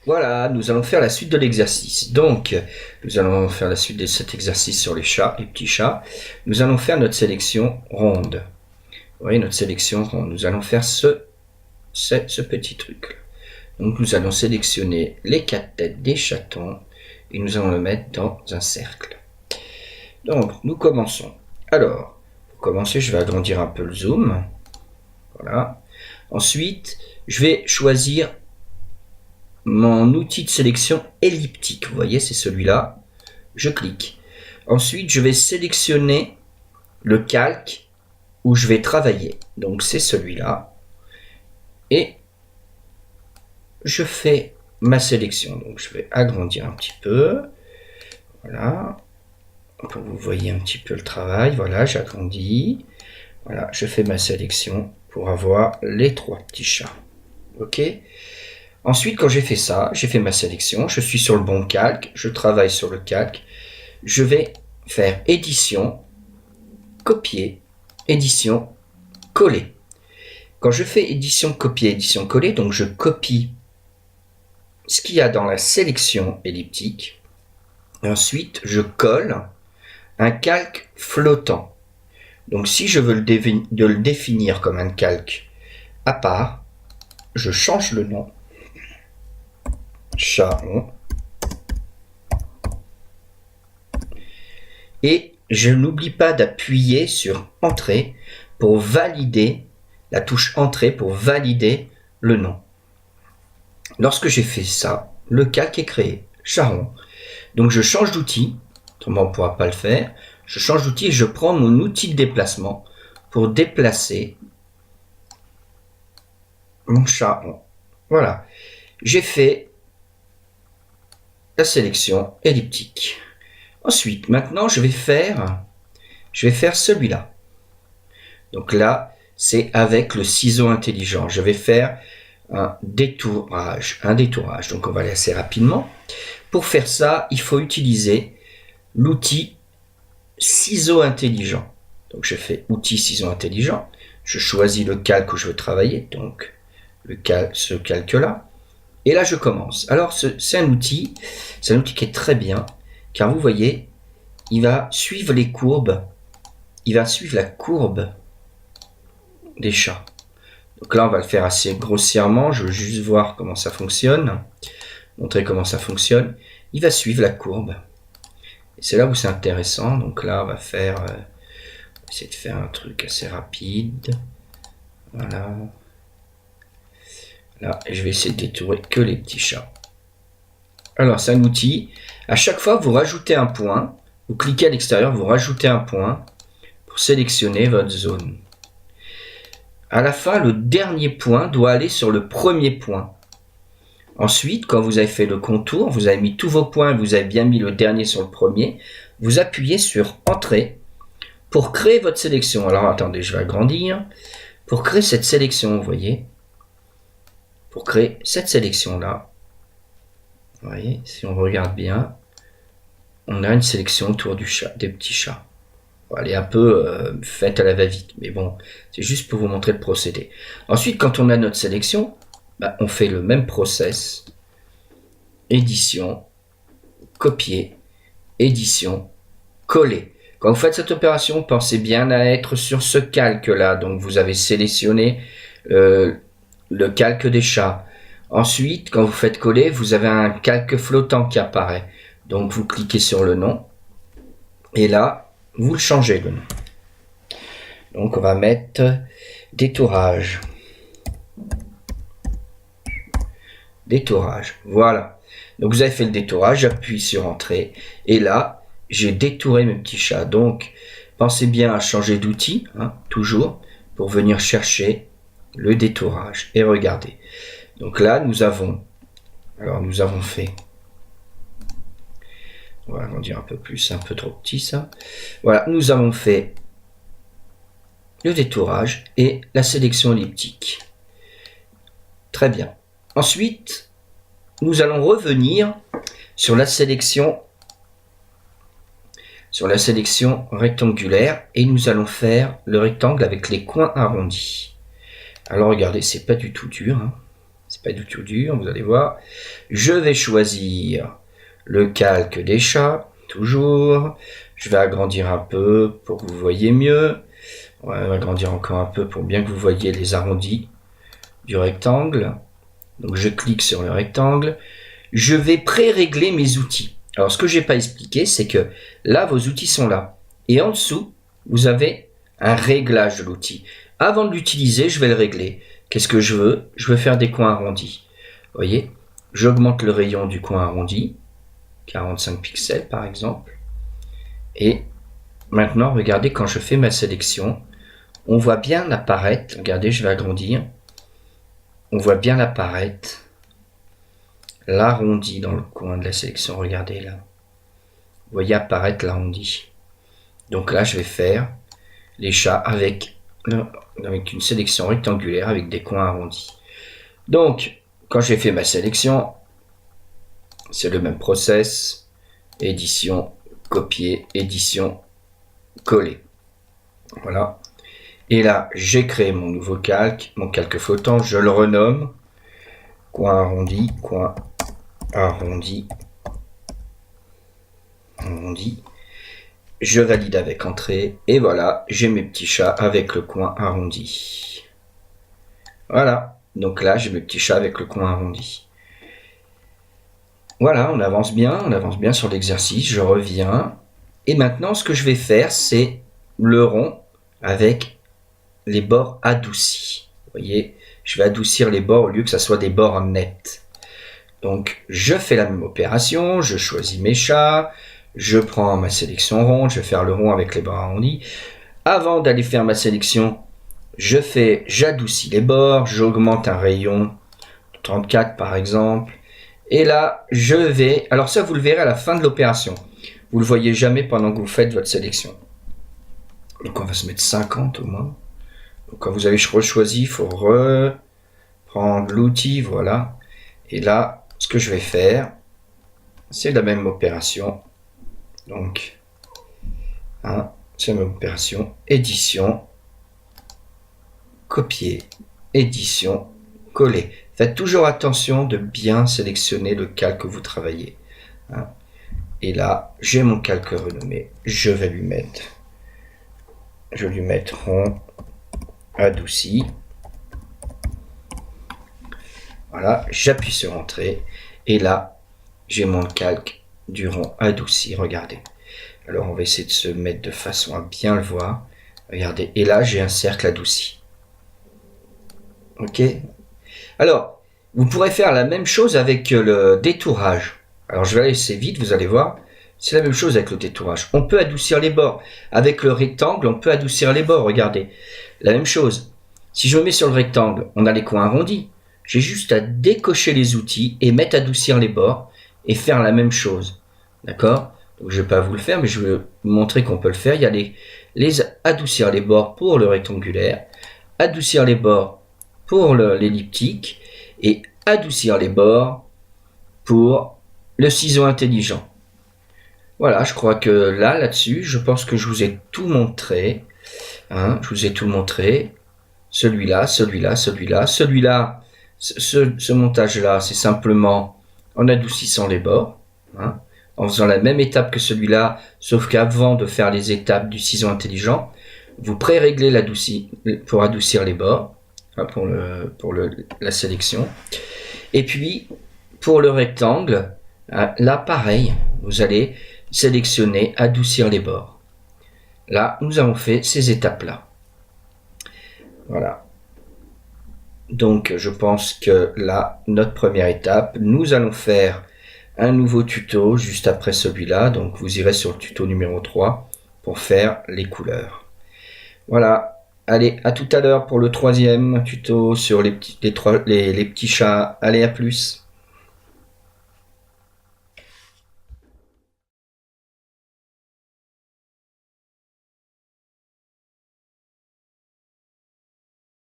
Voilà, nous allons faire la suite de l'exercice. Donc, nous allons faire la suite de cet exercice sur les chats, les petits chats. Nous allons faire notre sélection ronde. Vous voyez, notre sélection ronde. Nous allons faire ce petit truc. Donc, nous allons sélectionner les 4 têtes des chatons et nous allons le mettre dans un cercle. Donc, nous commençons. Alors, pour commencer, je vais agrandir un peu le zoom. Voilà. Ensuite, je vais choisir mon outil de sélection elliptique. Vous voyez, c'est celui-là. Je clique. Ensuite, je vais sélectionner le calque où je vais travailler. Donc, c'est celui-là. Et je fais ma sélection. Donc, je vais agrandir un petit peu. Voilà. Pour que vous voyez un petit peu le travail. Voilà, j'agrandis. Voilà, je fais ma sélection pour avoir les 3 petits chats. OK ? Ensuite, quand j'ai fait ça, j'ai fait ma sélection, je suis sur le bon calque, je travaille sur le calque, je vais faire édition, copier, édition, coller. Quand je fais édition, copier, édition, coller, donc je copie ce qu'il y a dans la sélection elliptique, et ensuite je colle un calque flottant. Donc si je veux le définir comme un calque à part, je change le nom. Chaton. Et je n'oublie pas d'appuyer sur Entrée pour valider, la touche Entrée pour valider le nom. Lorsque j'ai fait ça, le calque est créé, Charon. Donc je change d'outil, autrement on ne pourra pas le faire. Je change d'outil et je prends mon outil de déplacement pour déplacer mon Charon. Voilà, j'ai fait la sélection elliptique. Ensuite, maintenant, je vais faire celui-là. Donc là, c'est avec le ciseau intelligent. Je vais faire un détourage. Donc on va aller assez rapidement. Pour faire ça, il faut utiliser l'outil ciseau intelligent. Donc je fais outil ciseau intelligent. Je choisis le calque où je veux travailler. Donc ce calque-là. Et là, je commence. Alors, c'est un outil qui est très bien, car vous voyez, il va suivre les courbes, il va suivre la courbe des chats. Donc là, on va le faire assez grossièrement, je veux juste voir comment ça fonctionne, montrer comment ça fonctionne. Il va suivre la courbe. Et c'est là où c'est intéressant. Donc là, on va essayer de faire un truc assez rapide. Voilà. Là, et je vais essayer de détourer que les petits chats. Alors, c'est un outil. À chaque fois, vous rajoutez un point. Vous cliquez à l'extérieur, vous rajoutez un point pour sélectionner votre zone. À la fin, le dernier point doit aller sur le premier point. Ensuite, quand vous avez fait le contour, vous avez mis tous vos points, vous avez bien mis le dernier sur le premier, vous appuyez sur Entrée pour créer votre sélection. Alors, attendez, je vais agrandir. Pour créer cette sélection, vous voyez, pour créer cette sélection-là, vous voyez, si on regarde bien, on a une sélection autour des petits chats. Elle est un peu faite à la va-vite, mais bon, c'est juste pour vous montrer le procédé. Ensuite, quand on a notre sélection, on fait le même process. Édition, copier, édition, coller. Quand vous faites cette opération, pensez bien à être sur ce calque-là. Donc, vous avez sélectionné le calque des chats. Ensuite, quand vous faites coller, vous avez un calque flottant qui apparaît. Donc, vous cliquez sur le nom. Et là, vous le changez le nom. Donc, on va mettre détourage. Détourage. Voilà. Donc, vous avez fait le détourage. J'appuie sur Entrée. Et là, j'ai détouré mes petits chats. Donc, pensez bien à changer d'outil, toujours, pour venir chercher le détourage. Et regardez. Donc là, nous avons fait, on va agrandir un peu plus, c'est un peu trop petit ça. Voilà, nous avons fait le détourage et la sélection elliptique. Très bien. Ensuite, nous allons revenir sur la sélection rectangulaire et nous allons faire le rectangle avec les coins arrondis. Alors regardez, c'est pas du tout dur, c'est pas du tout dur, vous allez voir. Je vais choisir le calque des chats, toujours. Je vais agrandir un peu pour que vous voyez mieux. On va agrandir encore un peu pour bien que vous voyez les arrondis du rectangle. Donc je clique sur le rectangle. Je vais pré-régler mes outils. Alors ce que j'ai pas expliqué, c'est que là, vos outils sont là. Et en dessous, vous avez un réglage de l'outil. Avant de l'utiliser, je vais le régler. Qu'est-ce que je veux? Je veux faire des coins arrondis. Vous voyez, j'augmente le rayon du coin arrondi, 45 pixels par exemple. Et maintenant, regardez, quand je fais ma sélection, on voit bien apparaître, regardez, je vais agrandir, on voit bien apparaître l'arrondi dans le coin de la sélection, regardez là. Vous voyez apparaître l'arrondi. Donc là, je vais faire les chats avec une sélection rectangulaire avec des coins arrondis. Donc, quand j'ai fait ma sélection, c'est le même process. Édition, copier, édition, coller. Voilà. Et là, j'ai créé mon nouveau calque, mon calque flottant, je le renomme. Coin arrondi, arrondi. Je valide avec entrée. Et voilà, j'ai mes petits chats avec le coin arrondi. Voilà. Donc là, j'ai mes petits chats avec le coin arrondi. Voilà, on avance bien sur l'exercice. Je reviens. Et maintenant, ce que je vais faire, c'est le rond avec les bords adoucis. Vous voyez, je vais adoucir les bords au lieu que ça soit des bords nets. Donc, je fais la même opération. Je choisis mes chats. Je prends ma sélection ronde. Je vais faire le rond avec les bords arrondis. Avant d'aller faire ma sélection, j'adoucis les bords. J'augmente un rayon 34 par exemple. Et là, je vais... Alors ça, vous le verrez à la fin de l'opération. Vous ne le voyez jamais pendant que vous faites votre sélection. Donc on va se mettre 50 au moins. Donc quand vous avez choisi, il faut reprendre l'outil, voilà. Et là, ce que je vais faire, c'est la même opération. Donc, c'est la même opération. Édition, copier, édition, coller. Faites toujours attention de bien sélectionner le calque que vous travaillez. Et là, j'ai mon calque renommé. Je vais lui mettre rond, adouci. Voilà, j'appuie sur entrée. Et là, j'ai mon calque du rond adouci. Regardez. Alors, on va essayer de se mettre de façon à bien le voir. Regardez. Et là, j'ai un cercle adouci. Ok. Alors, vous pourrez faire la même chose avec le détourage. Alors, je vais laisser vite, vous allez voir. C'est la même chose avec le détourage. On peut adoucir les bords. Avec le rectangle, on peut adoucir les bords. Regardez. La même chose. Si je me mets sur le rectangle, on a les coins arrondis. J'ai juste à décocher les outils et mettre adoucir les bords et faire la même chose. D'accord? Donc, je ne vais pas vous le faire, mais je vais vous montrer qu'on peut le faire. Il y a les adoucir les bords pour le rectangulaire, adoucir les bords pour l'elliptique et adoucir les bords pour le ciseau intelligent. Voilà, je crois que là-dessus, je pense que je vous ai tout montré. Je vous ai tout montré. Celui-là, celui-là, celui-là. Celui-là, ce montage-là, c'est simplement en adoucissant les bords. En faisant la même étape que celui-là, sauf qu'avant de faire les étapes du ciseau intelligent, vous pré-réglez l'adouci pour adoucir les bords. Pour la sélection. Et puis, pour le rectangle, là, pareil, vous allez sélectionner, adoucir les bords. Là, nous avons fait ces étapes-là. Voilà. Donc, je pense que là, notre première étape, nous allons faire un nouveau tuto juste après celui-là. Donc, vous irez sur le tuto numéro 3 pour faire les couleurs. Voilà. Allez, à tout à l'heure pour le troisième tuto sur les petits chats. Allez, à plus.